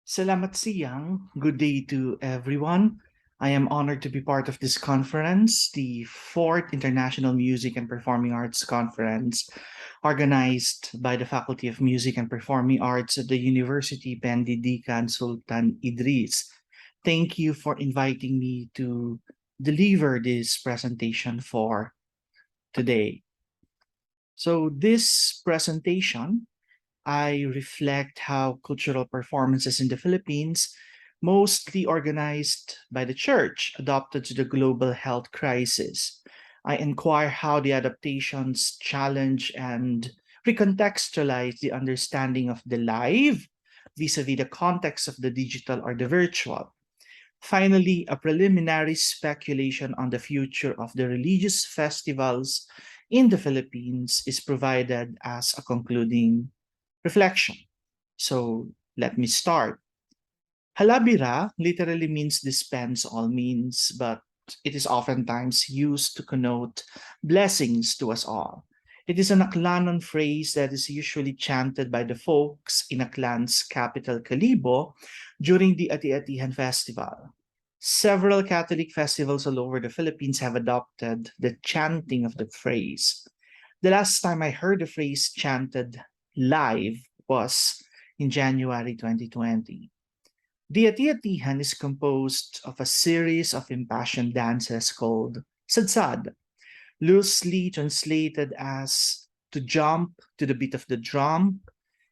Salamat siyang. Good day to everyone. I am honored to be part of this conference, the fourth International Music and Performing Arts Conference, organized by the Faculty of Music and Performing Arts at the University Pendidikan Sultan Idris. Thank you for inviting me to deliver this presentation for today. So this presentation I reflect how cultural performances in the Philippines, mostly organized by the church, adapted to the global health crisis. I inquire how the adaptations challenge and recontextualize the understanding of the live vis-a-vis the context of the digital or the virtual. Finally, a preliminary speculation on the future of the religious festivals in the Philippines is provided as a concluding reflection. So let me start. Halabira literally means dispense all means, but it is oftentimes used to connote blessings to us all. It is an Aklanon phrase that is usually chanted by the folks in Aklan's capital, Kalibo, during the Ati-Atihan festival. Several Catholic festivals all over the Philippines have adopted the chanting of the phrase. The last time I heard the phrase chanted live was in January 2020. The Ati-Atihan is composed of a series of impassioned dances called sadsad, loosely translated as to jump to the beat of the drum.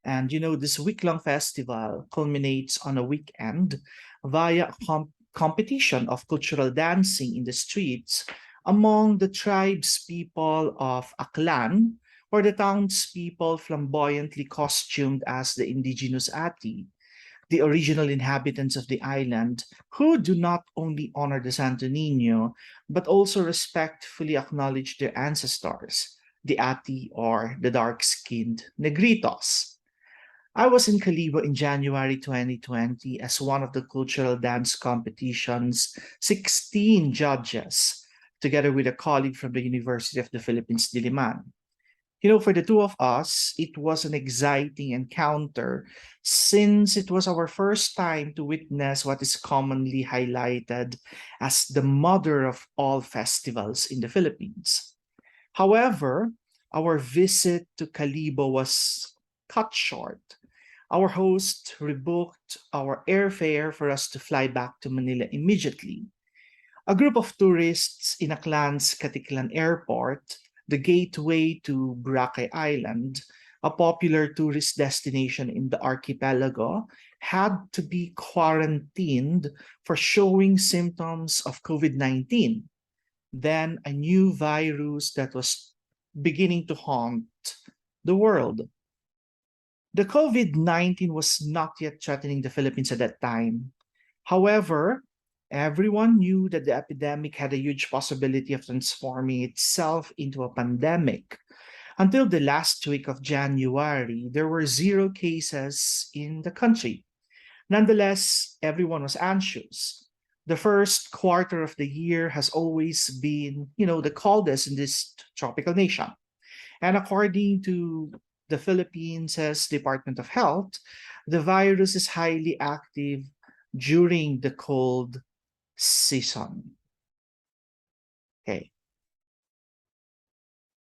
And this week-long festival culminates on a weekend via a competition of cultural dancing in the streets among the tribes people of Aklan, or the townspeople flamboyantly costumed as the indigenous Ati, the original inhabitants of the island, who do not only honor the Santo Nino, but also respectfully acknowledge their ancestors, the Ati or the dark-skinned Negritos. I was in Calibo in January 2020 as one of the cultural dance competition's 16 judges, together with a colleague from the University of the Philippines, Diliman. For the two of us, it was an exciting encounter since it was our first time to witness what is commonly highlighted as the mother of all festivals in the Philippines. However, our visit to Calibo was cut short. Our host rebooked our airfare for us to fly back to Manila immediately. A group of tourists in Aklan's Katiklan Airport, the gateway to Boracay Island, a popular tourist destination in the archipelago, had to be quarantined for showing symptoms of COVID-19. Then a new virus that was beginning to haunt the world. The COVID-19 was not yet threatening the Philippines at that time. However, everyone knew that the epidemic had a huge possibility of transforming itself into a pandemic. Until the last week of January, there were 0 cases in the country. Nonetheless, everyone was anxious. The first quarter of the year has always been, the coldest in this tropical nation. And according to the Philippines' Department of Health, the virus is highly active during the cold season. Okay.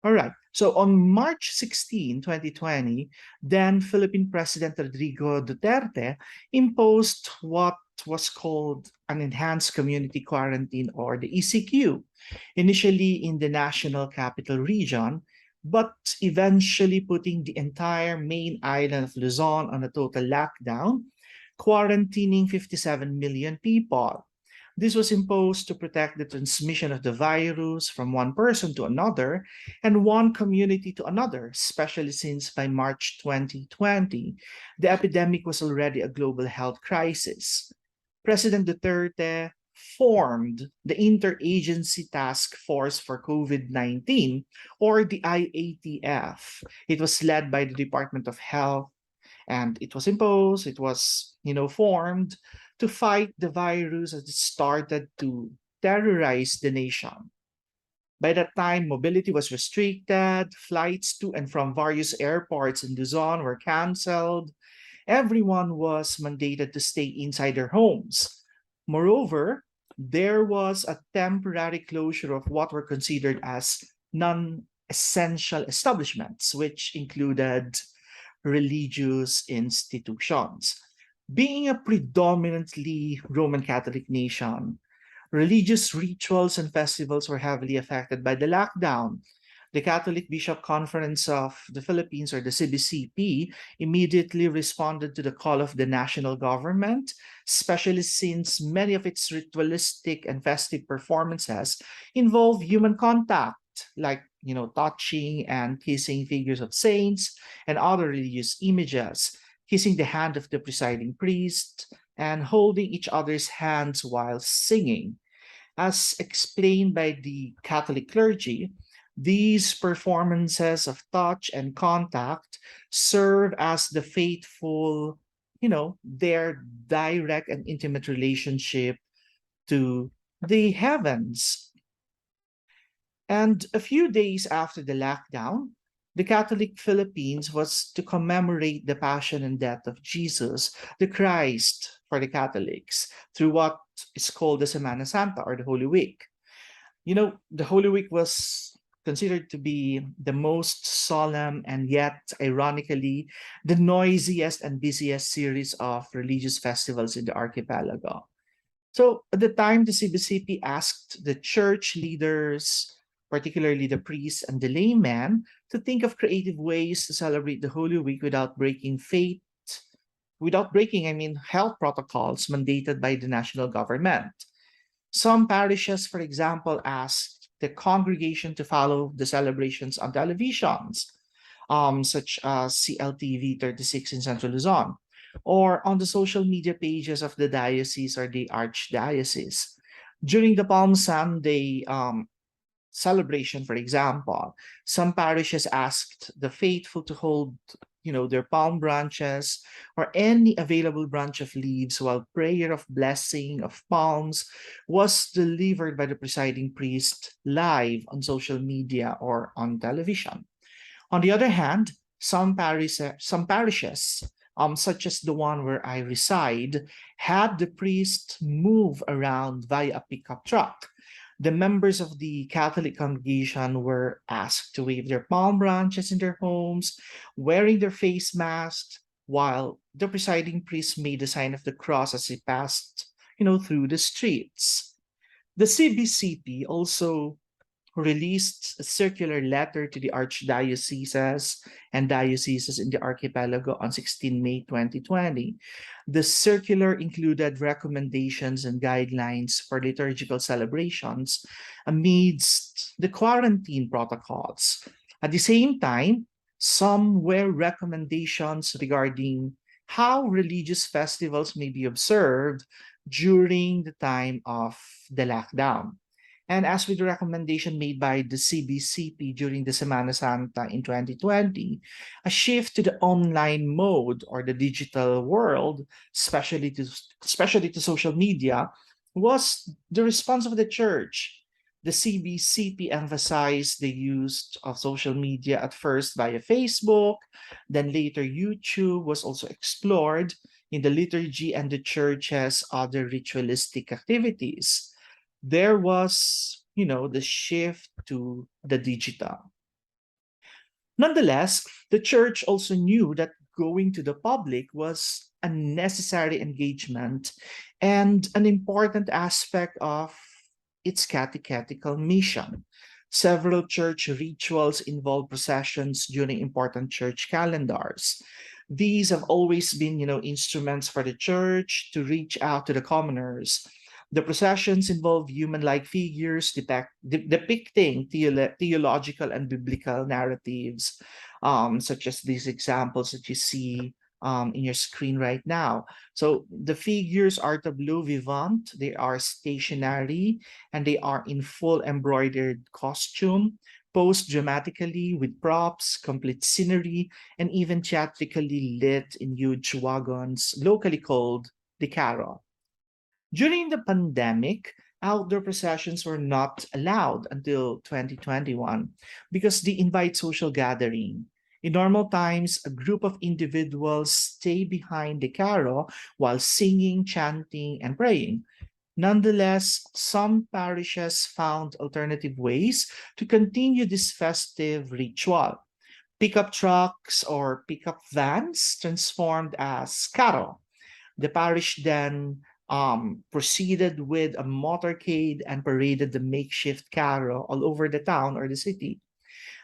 All right. So on March 16, 2020, then Philippine President Rodrigo Duterte imposed what was called an enhanced community quarantine, or the ECQ, initially in the National Capital Region, but eventually putting the entire main island of Luzon on a total lockdown, quarantining 57 million people. This was imposed to protect the transmission of the virus from one person to another and one community to another, especially since by March 2020, the epidemic was already a global health crisis. President Duterte formed the Interagency Task Force for COVID-19, or the IATF. It was led by the Department of Health, and it was formed to fight the virus as it started to terrorize the nation. By that time, mobility was restricted, flights to and from various airports in Luzon were canceled, everyone was mandated to stay inside their homes. Moreover, there was a temporary closure of what were considered as non essential establishments, which included religious institutions. Being a predominantly Roman Catholic nation, religious rituals and festivals were heavily affected by the lockdown. The Catholic Bishop Conference of the Philippines, or the CBCP, immediately responded to the call of the national government, especially since many of its ritualistic and festive performances involve human contact, like touching and kissing figures of saints and other religious images, kissing the hand of the presiding priest, and holding each other's hands while singing. As explained by the Catholic clergy, these performances of touch and contact serve as the faithful, their direct and intimate relationship to the heavens. And a few days after the lockdown, the Catholic Philippines was to commemorate the passion and death of Jesus, the Christ for the Catholics, through what is called the Semana Santa, or the Holy Week. The Holy Week was considered to be the most solemn and yet, ironically, the noisiest and busiest series of religious festivals in the archipelago. So at the time, the CBCP asked the church leaders, particularly the priests and the laymen, to think of creative ways to celebrate the Holy Week without breaking, health protocols mandated by the national government. Some parishes, for example, asked the congregation to follow the celebrations on televisions, such as CLTV 36 in Central Luzon, or on the social media pages of the diocese or the archdiocese. During the Palm Sunday celebration, for example, some parishes asked the faithful to hold, their palm branches or any available branch of leaves while prayer of blessing of palms was delivered by the presiding priest live on social media or on television. On the other hand, some parishes, such as the one where I reside, had the priest move around via a pickup truck. The members of the Catholic congregation were asked to wave their palm branches in their homes, wearing their face masks, while the presiding priest made the sign of the cross as he passed, through the streets. The CBCP also released a circular letter to the archdioceses and dioceses in the archipelago on 16 May 2020. The circular included recommendations and guidelines for liturgical celebrations amidst the quarantine protocols. At the same time, some were recommendations regarding how religious festivals may be observed during the time of the lockdown. And as with the recommendation made by the CBCP during the Semana Santa in 2020, a shift to the online mode or the digital world, especially to social media, was the response of the church. The CBCP emphasized the use of social media at first via Facebook, then later YouTube was also explored in the liturgy and the church's other ritualistic activities. There was, the shift to the digital. Nonetheless, the church also knew that going to the public was a necessary engagement and an important aspect of its catechetical mission. Several church rituals involve processions during important church calendars. These have always been, instruments for the church to reach out to the commoners. The processions involve human-like figures depicting theological and biblical narratives, such as these examples that you see in your screen right now. So the figures are tableau vivant, they are stationary, and they are in full embroidered costume, posed dramatically with props, complete scenery, and even theatrically lit in huge wagons, locally called the carro. During the pandemic, outdoor processions were not allowed until 2021 because they invite social gathering. In normal times, a group of individuals stay behind the carol while singing, chanting, and praying. Nonetheless, some parishes found alternative ways to continue this festive ritual. Pickup trucks or pickup vans transformed as cattle. The parish then proceeded with a motorcade and paraded the makeshift carol all over the town or the city.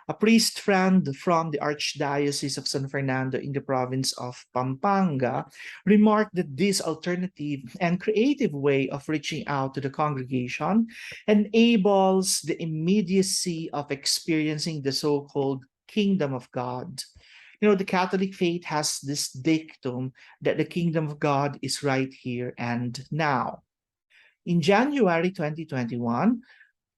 A priest friend from the Archdiocese of San Fernando in the province of Pampanga remarked that this alternative and creative way of reaching out to the congregation enables the immediacy of experiencing the so-called kingdom of God. You know, the Catholic faith has this dictum that the kingdom of God is right here and now. In January 2021,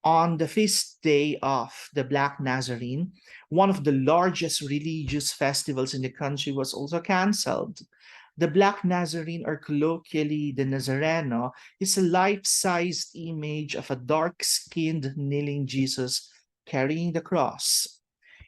on the feast day of the Black Nazarene, one of the largest religious festivals in the country was also canceled. The Black Nazarene, or colloquially the Nazareno, is a life-sized image of a dark-skinned kneeling Jesus carrying the cross.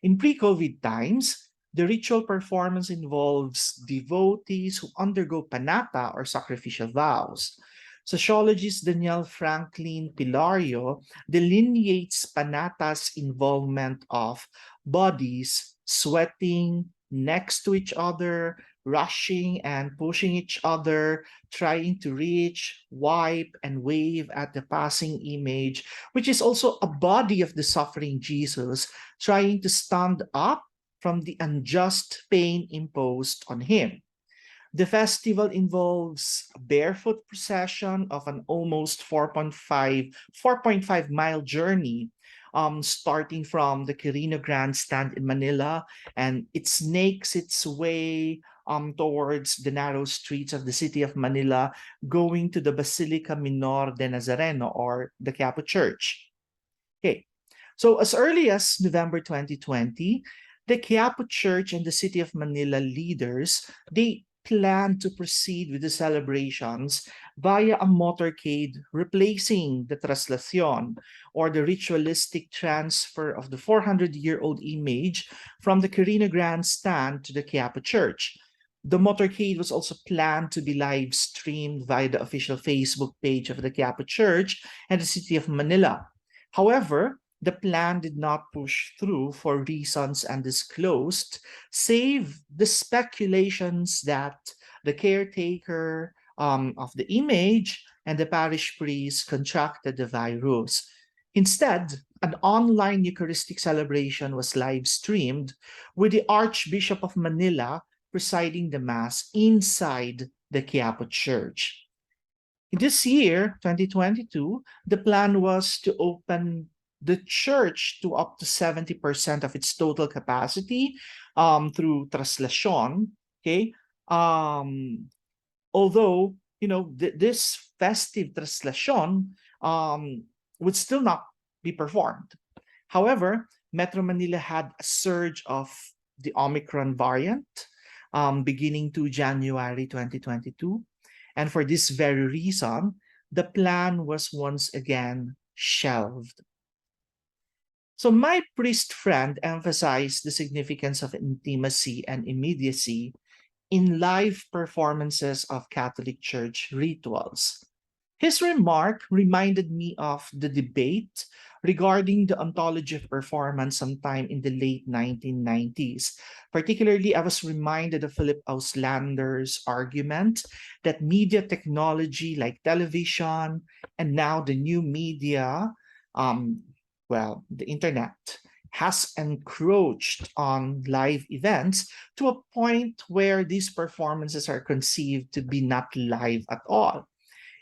In pre-COVID times, the ritual performance involves devotees who undergo panata or sacrificial vows. Sociologist Daniel Franklin Pilario delineates panata's involvement of bodies sweating next to each other, rushing and pushing each other, trying to reach, wipe, and wave at the passing image, which is also a body of the suffering Jesus trying to stand up from the unjust pain imposed on him. The festival involves a barefoot procession of an almost 4.5 mile journey, starting from the Quirino Grandstand in Manila, and it snakes its way towards the narrow streets of the city of Manila, going to the Basilica Minor de Nazareno, or the Quiapo Church. Okay, so as early as November 2020, the Quiapo Church and the City of Manila leaders, they plan to proceed with the celebrations via a motorcade replacing the traslación, or the ritualistic transfer of the 400-year-old image from the Quirino Grandstand to the Quiapo Church. The motorcade was also planned to be live streamed via the official Facebook page of the Quiapo Church and the City of Manila. However, the plan did not push through for reasons undisclosed, save the speculations that the caretaker of the image and the parish priest contracted the virus. Instead, an online Eucharistic celebration was live streamed with the Archbishop of Manila presiding the Mass inside the Quiapo Church. This year, 2022, the plan was to open the church to up to 70% of its total capacity through traslación. Okay, although this festive traslación would still not be performed. However, Metro Manila had a surge of the Omicron variant beginning to January 2022, and for this very reason, the plan was once again shelved. So my priest friend emphasized the significance of intimacy and immediacy in live performances of Catholic Church rituals. His remark reminded me of the debate regarding the ontology of performance sometime in the late 1990s. Particularly, I was reminded of Philip Auslander's argument that media technology like television and now the new media, the internet, has encroached on live events to a point where these performances are conceived to be not live at all.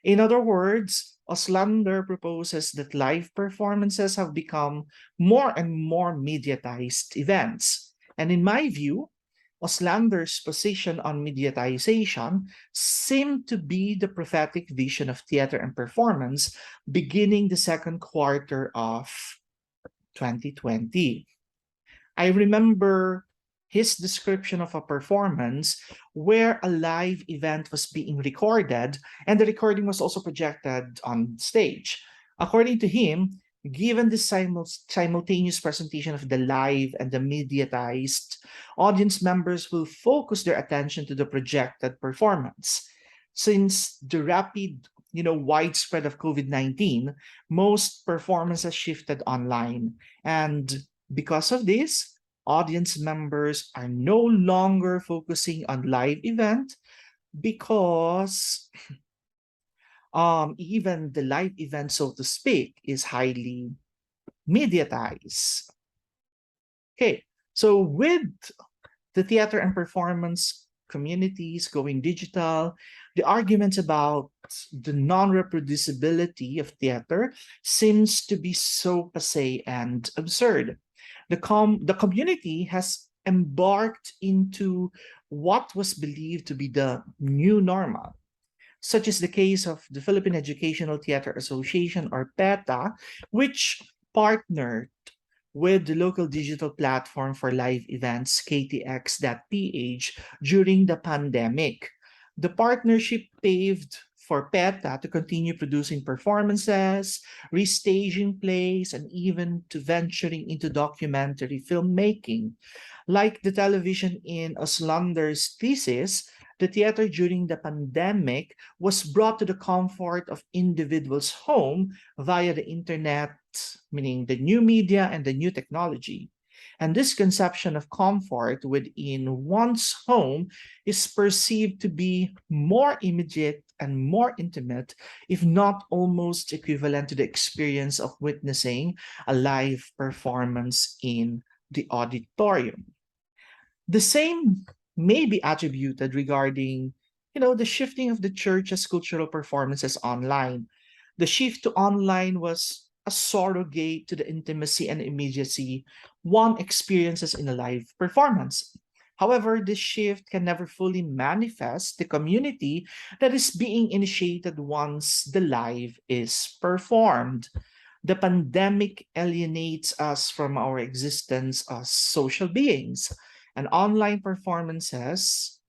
In other words, Auslander proposes that live performances have become more and more mediatized events. And in my view, Auslander's position on mediatization seemed to be the prophetic vision of theater and performance beginning the second quarter of 2020. I remember his description of a performance where a live event was being recorded and the recording was also projected on stage. According to him, Given the simultaneous presentation of the live and the mediatized, audience members will focus their attention to the projected performance. Since the rapid, widespread of COVID-19, most performances shifted online. And because of this, audience members are no longer focusing on live event because even the live event, so to speak, is highly mediatized. Okay, so with the theater and performance communities going digital, the arguments about the non-reproducibility of theater seems to be so passé and absurd. The community has embarked into what was believed to be the new normal, such is the case of the Philippine Educational Theater Association, or PETA, which partnered with the local digital platform for live events, KTX.ph, during the pandemic. The partnership paved for PETA to continue producing performances, restaging plays, and even to venturing into documentary filmmaking. Like the television in Oslander's thesis, the theater during the pandemic was brought to the comfort of individuals' home via the internet, meaning the new media and the new technology. And this conception of comfort within one's home is perceived to be more immediate and more intimate, if not almost equivalent to the experience of witnessing a live performance in the auditorium. The same may be attributed regarding, the shifting of the church's cultural performances online. The shift to online was a surrogate to the intimacy and immediacy one experiences in a live performance. However, this shift can never fully manifest the community that is being initiated once the live is performed. The pandemic alienates us from our existence as social beings, and online performances,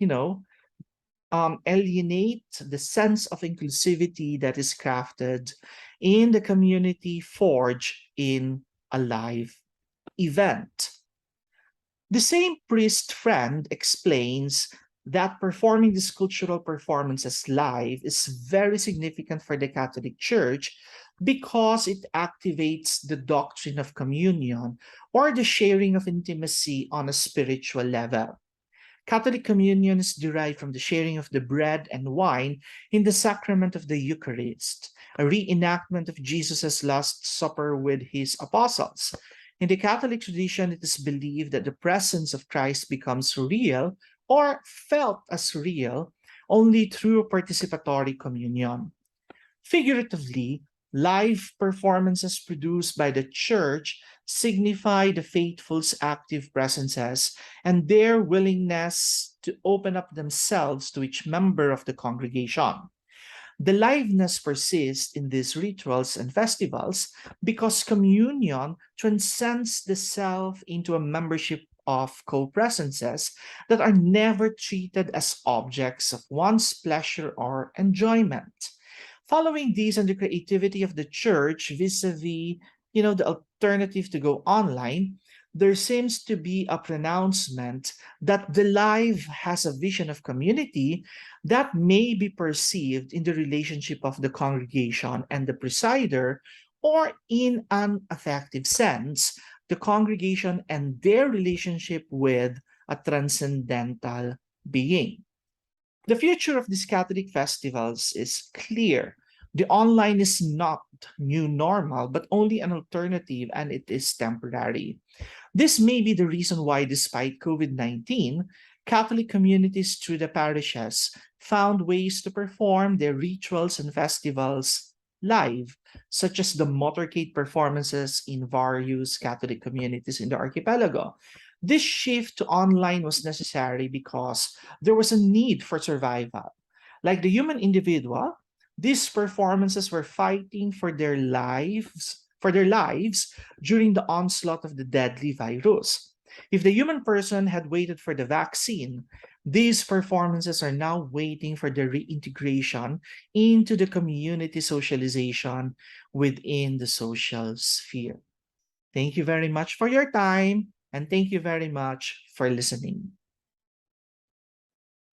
alienate the sense of inclusivity that is crafted in the community forged in a live event. The same priest friend explains that performing these cultural performances live is very significant for the Catholic Church because it activates the doctrine of communion, or the sharing of intimacy on a spiritual level. Catholic communion is derived from the sharing of the bread and wine in the sacrament of the Eucharist, a reenactment of Jesus' Last Supper with his apostles. In the Catholic tradition, it is believed that the presence of Christ becomes real or felt as real only through participatory communion. Figuratively, live performances produced by the Church signify the faithful's active presences and their willingness to open up themselves to each member of the congregation. The liveness persists in these rituals and festivals because communion transcends the self into a membership of co-presences that are never treated as objects of one's pleasure or enjoyment. Following these and the creativity of the church vis-a-vis, the alternative to go online, there seems to be a pronouncement that the live has a vision of community that may be perceived in the relationship of the congregation and the presider, or in an affective sense, the congregation and their relationship with a transcendental being. The future of these Catholic festivals is clear. The online is not new normal, but only an alternative, and it is temporary. This may be the reason why, despite COVID-19, Catholic communities through the parishes found ways to perform their rituals and festivals live, such as the motorcade performances in various Catholic communities in the archipelago. This shift to online was necessary because there was a need for survival. Like the human individual, these performances were fighting for their lives during the onslaught of the deadly virus. If the human person had waited for the vaccine, These performances are now waiting for the reintegration into the community socialization within the social sphere. Thank you very much for your time, and thank you very much for listening.